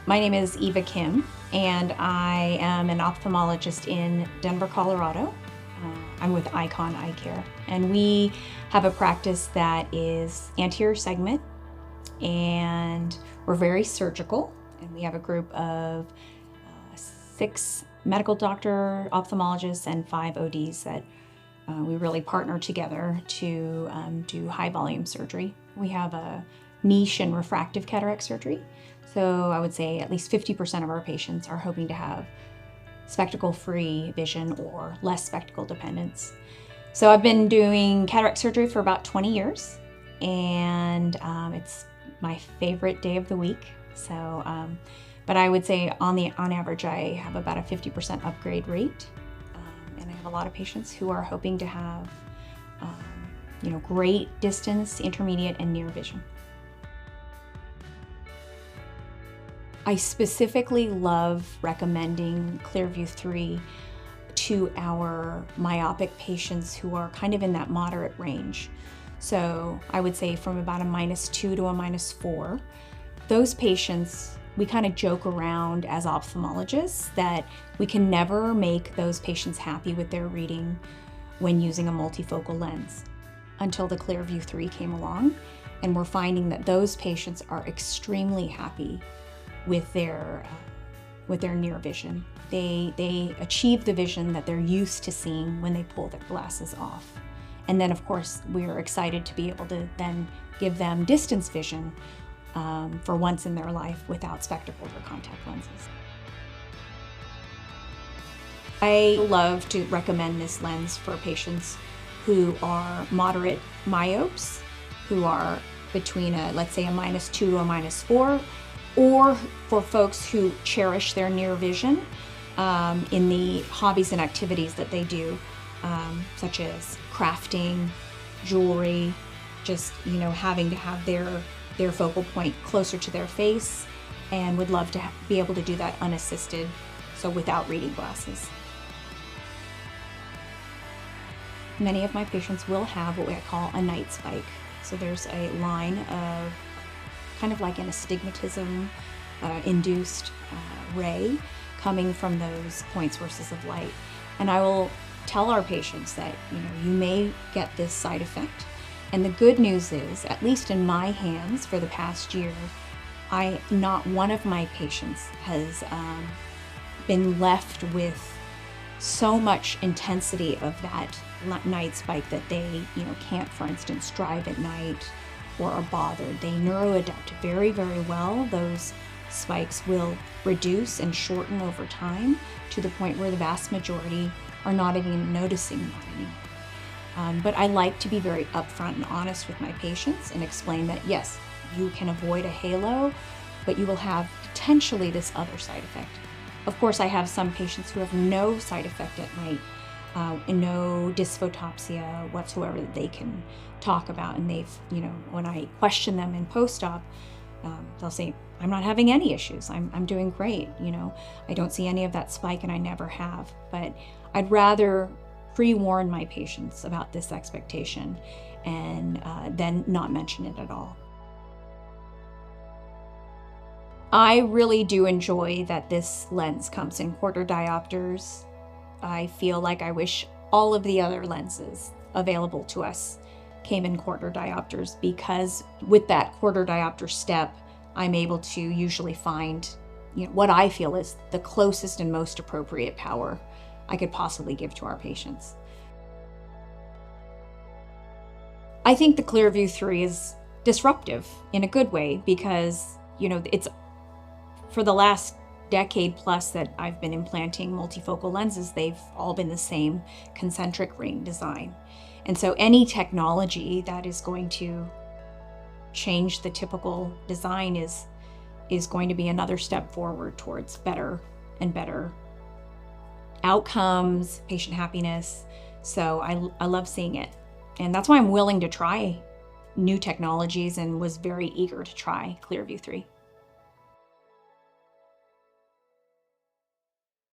My name is Eva Kim, and I am an ophthalmologist in Denver, Colorado. I'm with Icon Eye Care, and we have a practice that is anterior segment, and we're very surgical, and we have a group of 6 medical doctor ophthalmologists and 5 ODs that we really partner together to do high volume surgery. We have a niche in refractive cataract surgery. So I would say at least 50% of our patients are hoping to have spectacle-free vision or less spectacle dependence. So I've been doing cataract surgery for about 20 years, and it's my favorite day of the week. So, but I would say on average, I have about a 50% upgrade rate. And I have a lot of patients who are hoping to have, great distance, intermediate, and near vision. I specifically love recommending ClearView3 to our myopic patients who are kind of in that moderate range. So I would say from about a -2 to a -4. Those patients, we kind of joke around as ophthalmologists that we can never make those patients happy with their reading when using a multifocal lens until the ClearView3 came along. And we're finding that those patients are extremely happy with their near vision. They achieve the vision that they're used to seeing when they pull their glasses off. And then of course, we're excited to be able to then give them distance vision for once in their life without spectacles or contact lenses. I love to recommend this lens for patients who are moderate myopes, who are between let's say a -2 to a -4, or for folks who cherish their near vision in the hobbies and activities that they do, such as crafting, jewelry, just having to have their focal point closer to their face, and would love to be able to do that unassisted, so without reading glasses. Many of my patients will have what I call a night spike. So there's a line of kind of like an astigmatism induced ray coming from those point sources of light. And I will tell our patients that you may get this side effect. And the good news is, at least in my hands for the past year, not one of my patients has been left with so much intensity of that night spike that they can't, for instance, drive at night or are bothered. They neuroadapt very, very well. Those spikes will reduce and shorten over time to the point where the vast majority are not even noticing that anymore. But I like to be very upfront and honest with my patients and explain that yes, you can avoid a halo, but you will have potentially this other side effect. Of course, I have some patients who have no side effect at night, and no dysphotopsia whatsoever that they can talk about. And they've, when I question them in post-op, they'll say, I'm not having any issues. I'm doing great. I don't see any of that spike and I never have. But I'd rather pre-warn my patients about this expectation and then not mention it at all. I really do enjoy that this lens comes in quarter diopters. I feel like I wish all of the other lenses available to us came in quarter diopters, because with that quarter diopter step, I'm able to usually find what I feel is the closest and most appropriate power I could possibly give to our patients. I think the ClearView3 is disruptive in a good way because, it's for the last decade plus that I've been implanting multifocal lenses, they've all been the same concentric ring design. And so any technology that is going to change the typical design is going to be another step forward towards better and better outcomes, patient happiness. So I love seeing it. And that's why I'm willing to try new technologies and was very eager to try ClearView3.